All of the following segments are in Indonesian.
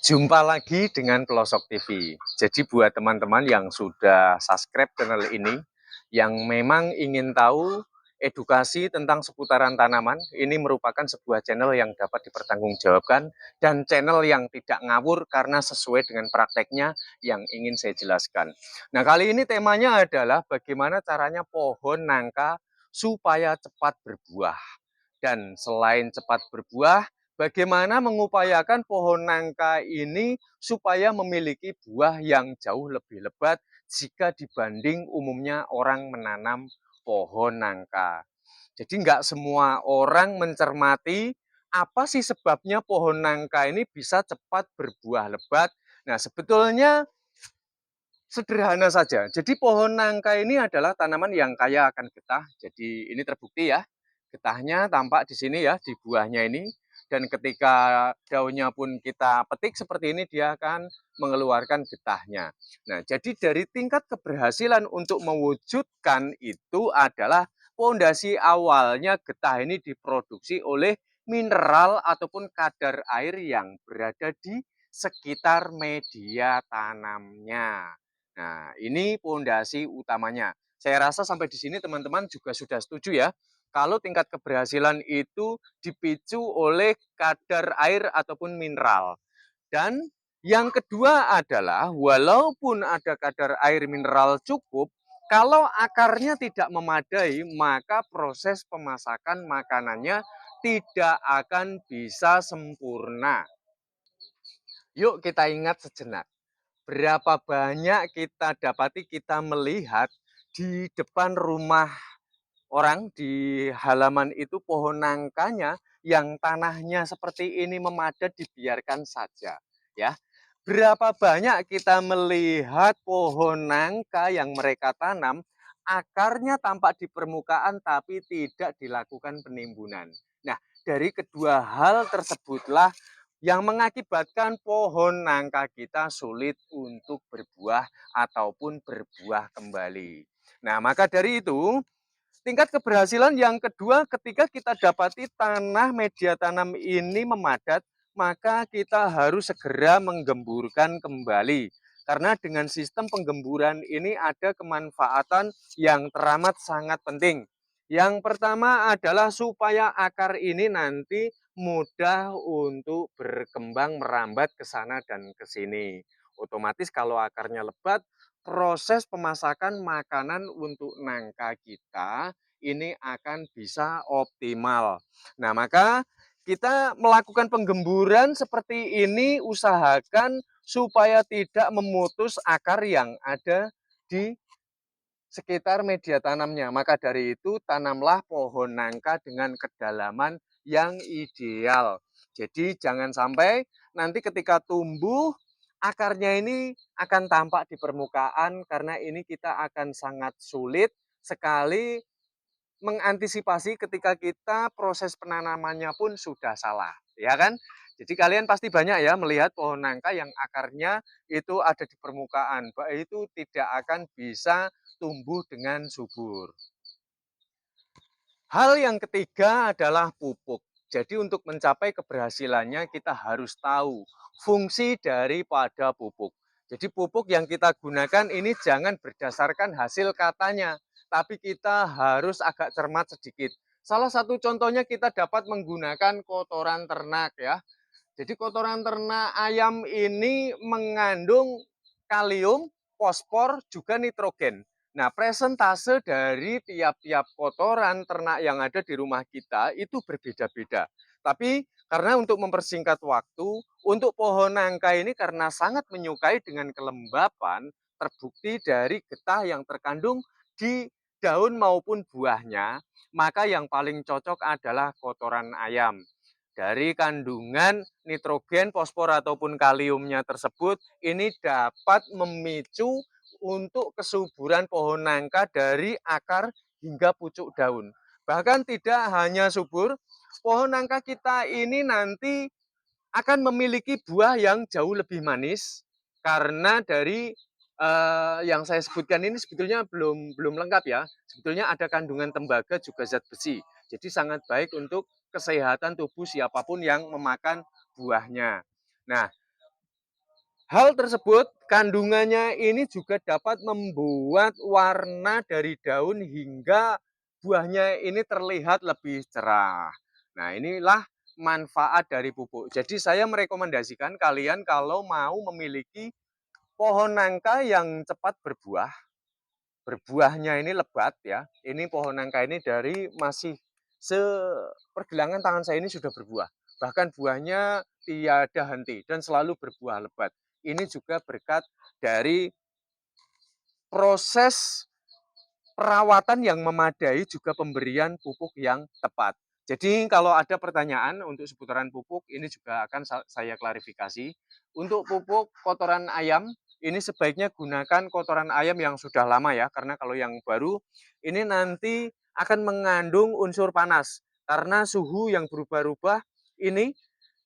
Jumpa lagi dengan Pelosok TV. Jadi buat teman-teman yang sudah subscribe channel ini, yang memang ingin tahu edukasi tentang seputaran tanaman, ini merupakan sebuah channel yang dapat dipertanggungjawabkan dan channel yang tidak ngawur karena sesuai dengan prakteknya yang ingin saya jelaskan. Nah, kali ini temanya adalah bagaimana caranya pohon nangka supaya cepat berbuah. Dan selain cepat berbuah, bagaimana mengupayakan pohon nangka ini supaya memiliki buah yang jauh lebih lebat jika dibanding umumnya orang menanam pohon nangka. Jadi nggak semua orang mencermati apa sih sebabnya pohon nangka ini bisa cepat berbuah lebat. Nah, sebetulnya sederhana saja. Jadi pohon nangka ini adalah tanaman yang kaya akan getah. Jadi ini terbukti ya. Getahnya tampak di sini ya, di buahnya ini. Dan ketika daunnya pun kita petik seperti ini, dia akan mengeluarkan getahnya. Nah, jadi dari tingkat keberhasilan untuk mewujudkan itu adalah pondasi awalnya getah ini diproduksi oleh mineral ataupun kadar air yang berada di sekitar media tanamnya. Nah, ini pondasi utamanya. Saya rasa sampai di sini teman-teman juga sudah setuju ya, kalau tingkat keberhasilan itu dipicu oleh kadar air ataupun mineral. Dan yang kedua adalah walaupun ada kadar air mineral cukup, kalau akarnya tidak memadai, maka proses pemasakan makanannya tidak akan bisa sempurna. Yuk kita ingat sejenak. Berapa banyak kita dapati kita melihat di depan rumah orang di halaman itu pohon nangkanya yang tanahnya seperti ini memadat dibiarkan saja ya. Berapa banyak kita melihat pohon nangka yang mereka tanam akarnya tampak di permukaan tapi tidak dilakukan penimbunan. Nah, dari kedua hal tersebutlah yang mengakibatkan pohon nangka kita sulit untuk berbuah ataupun berbuah kembali. Nah, maka dari itu, tingkat keberhasilan yang kedua ketika kita dapati tanah media tanam ini memadat, maka kita harus segera menggemburkan kembali. Karena dengan sistem penggemburan ini ada kemanfaatan yang teramat sangat penting. Yang pertama adalah supaya akar ini nanti mudah untuk berkembang merambat ke sana dan ke sini. Otomatis kalau akarnya lebat, proses pemasakan makanan untuk nangka kita ini akan bisa optimal. Nah, maka kita melakukan penggemburan seperti ini usahakan supaya tidak memutus akar yang ada di sekitar media tanamnya. Maka dari itu tanamlah pohon nangka dengan kedalaman yang ideal. Jadi jangan sampai nanti ketika tumbuh akarnya ini akan tampak di permukaan karena ini kita akan sangat sulit sekali mengantisipasi ketika kita proses penanamannya pun sudah salah, ya kan? Jadi kalian pasti banyak ya melihat pohon nangka yang akarnya itu ada di permukaan, itu tidak akan bisa tumbuh dengan subur. Hal yang ketiga adalah pupuk. Jadi untuk mencapai keberhasilannya kita harus tahu fungsi daripada pupuk. Jadi pupuk yang kita gunakan ini jangan berdasarkan hasil katanya, tapi kita harus agak cermat sedikit. Salah satu contohnya kita dapat menggunakan kotoran ternak ya. Jadi kotoran ternak ayam ini mengandung kalium, fosfor, juga nitrogen. Nah, presentase dari tiap-tiap kotoran ternak yang ada di rumah kita itu berbeda-beda. Tapi karena untuk mempersingkat waktu, untuk pohon nangka ini karena sangat menyukai dengan kelembapan, terbukti dari getah yang terkandung di daun maupun buahnya, maka yang paling cocok adalah kotoran ayam. Dari kandungan nitrogen, fosfor ataupun kaliumnya tersebut, ini dapat memicu untuk kesuburan pohon nangka dari akar hingga pucuk daun. Bahkan tidak hanya subur, pohon nangka kita ini nanti akan memiliki buah yang jauh lebih manis karena dari yang saya sebutkan ini sebetulnya belum lengkap ya. Sebetulnya ada kandungan tembaga juga zat besi. Jadi sangat baik untuk kesehatan tubuh siapapun yang memakan buahnya. Nah, Hal tersebut kandungannya ini juga dapat membuat warna dari daun hingga buahnya ini terlihat lebih cerah. Nah, inilah manfaat dari pupuk. Jadi saya merekomendasikan kalian kalau mau memiliki pohon nangka yang cepat berbuah, berbuahnya ini lebat ya. Ini pohon nangka ini dari masih sepergelangan tangan saya ini sudah berbuah. Bahkan buahnya tiada henti dan selalu berbuah lebat. Ini juga berkat dari proses perawatan yang memadai, juga pemberian pupuk yang tepat. Jadi kalau ada pertanyaan untuk seputaran pupuk, ini juga akan saya klarifikasi. Untuk pupuk kotoran ayam, ini sebaiknya gunakan kotoran ayam yang sudah lama ya, karena kalau yang baru, ini nanti akan mengandung unsur panas. Karena suhu yang berubah-ubah ini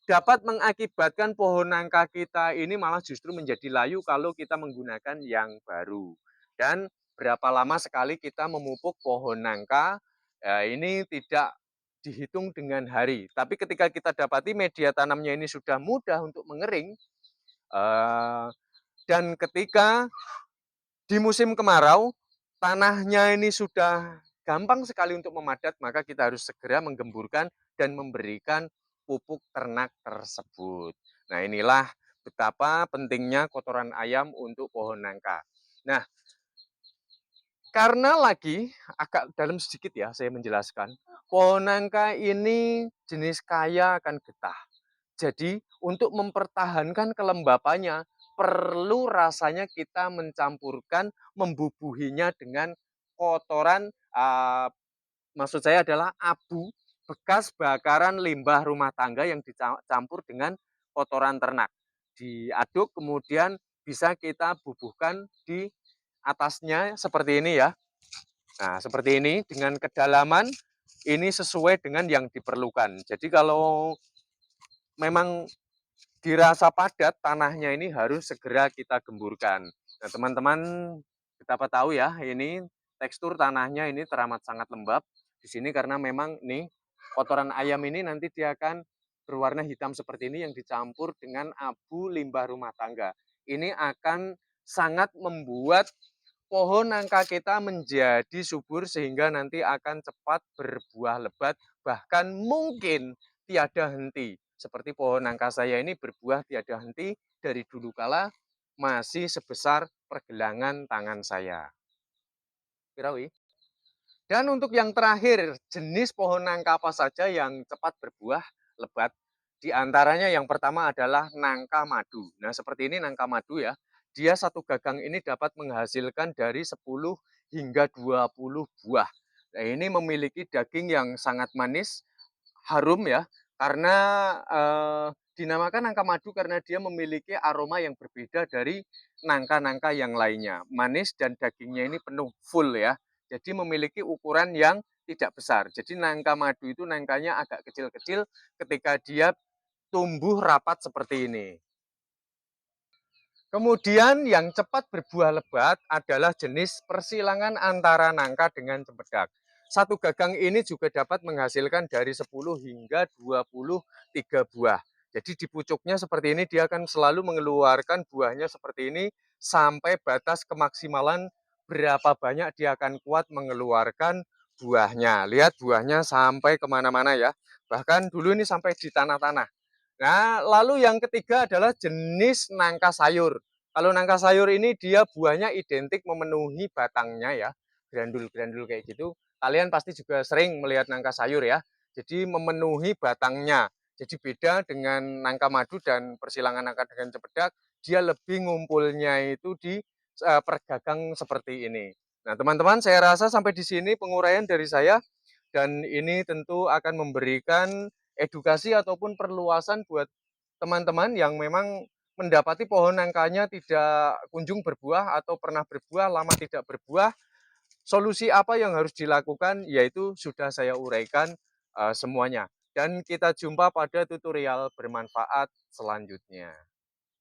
dapat mengakibatkan pohon nangka kita ini malah justru menjadi layu kalau kita menggunakan yang baru. Dan berapa lama sekali kita memupuk pohon nangka, ya ini tidak dihitung dengan hari. Tapi ketika kita dapati media tanamnya ini sudah mudah untuk mengering, dan ketika di musim kemarau, tanahnya ini sudah gampang sekali untuk memadat, maka kita harus segera menggemburkan dan memberikan pupuk ternak tersebut. Nah, inilah betapa pentingnya kotoran ayam untuk pohon nangka. Nah, karena lagi agak dalam sedikit ya saya menjelaskan, pohon nangka ini jenis kaya akan getah. Jadi untuk mempertahankan kelembapannya, perlu rasanya kita mencampurkan, membubuhinya dengan kotoran, maksud saya adalah abu bekas bakaran limbah rumah tangga yang dicampur dengan kotoran ternak. Diaduk kemudian bisa kita bubuhkan di atasnya seperti ini ya. Nah, seperti ini dengan kedalaman ini sesuai dengan yang diperlukan. Jadi kalau memang dirasa padat tanahnya ini harus segera kita gemburkan. Nah, teman-teman betapa tahu ya, ini tekstur tanahnya ini teramat sangat lembab. Di sini karena memang nih kotoran ayam ini nanti dia akan berwarna hitam seperti ini yang dicampur dengan abu limbah rumah tangga. Ini akan sangat membuat pohon nangka kita menjadi subur sehingga nanti akan cepat berbuah lebat, bahkan mungkin tiada henti. Seperti pohon nangka saya ini berbuah tiada henti dari dulu kala masih sebesar pergelangan tangan saya. Pirawi. Dan untuk yang terakhir, jenis pohon nangka apa saja yang cepat berbuah lebat? Di antaranya yang pertama adalah nangka madu. Nah, seperti ini nangka madu ya. Dia satu gagang ini dapat menghasilkan dari 10 hingga 20 buah. Nah, ini memiliki daging yang sangat manis, harum ya, karena dinamakan nangka madu karena dia memiliki aroma yang berbeda dari nangka-nangka yang lainnya. Manis dan dagingnya ini penuh full ya. Jadi memiliki ukuran yang tidak besar. Jadi nangka madu itu nangkanya agak kecil-kecil ketika dia tumbuh rapat seperti ini. Kemudian yang cepat berbuah lebat adalah jenis persilangan antara nangka dengan cempedak. Satu gagang ini juga dapat menghasilkan dari 10 hingga 23 buah. Jadi di pucuknya seperti ini dia akan selalu mengeluarkan buahnya seperti ini sampai batas kemaksimalan berapa banyak dia akan kuat mengeluarkan buahnya. Lihat buahnya sampai kemana-mana ya. Bahkan dulu ini sampai di tanah-tanah. Nah, lalu yang ketiga adalah jenis nangka sayur. Kalau nangka sayur ini dia buahnya identik memenuhi batangnya ya, grandul-grandul kayak gitu. Kalian pasti juga sering melihat nangka sayur ya. Jadi memenuhi batangnya. Jadi beda dengan nangka madu dan persilangan nangka dengan cempedak, dia lebih ngumpulnya itu di pergagang seperti ini. Nah, teman-teman, saya rasa sampai di sini penguraian dari saya dan ini tentu akan memberikan edukasi ataupun perluasan buat teman-teman yang memang mendapati pohon nangkanya tidak kunjung berbuah atau pernah berbuah, lama tidak berbuah, solusi apa yang harus dilakukan, yaitu sudah saya uraikan semuanya. Dan kita jumpa pada tutorial bermanfaat selanjutnya.